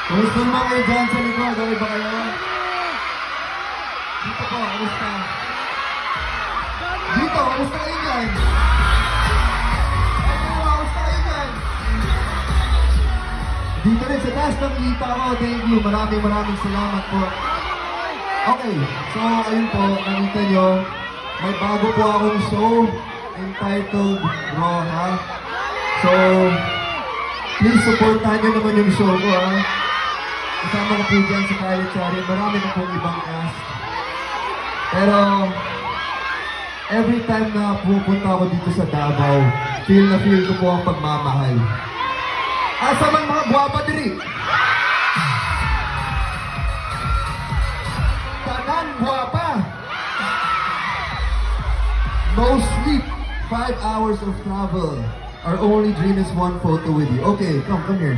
Kumusta naman kayo dyan sa likod? Okay ba kayo? Dito po, kumusta? Dito, kumusta kayo dyan? Kumusta kayo dyan? Dito rin, sa taas ng kita ko. Thank you. Maraming salamat po. Okay, so ayun po, nakita nyo, may bago po akong show entitled Raw, ha? So, please supportahan nyo naman yung show ko, ha? Kasama ko po dyan si Kyle Chari. Marami na pong ibang cast. Pero, every time na pupunta ako dito sa Davao, feel ko po ang pagmamahal. Asa man mga guwapa diri? Tanan guwapa! No sleep, 5 hours of travel. Our only dream is one photo with you. Okay, come here.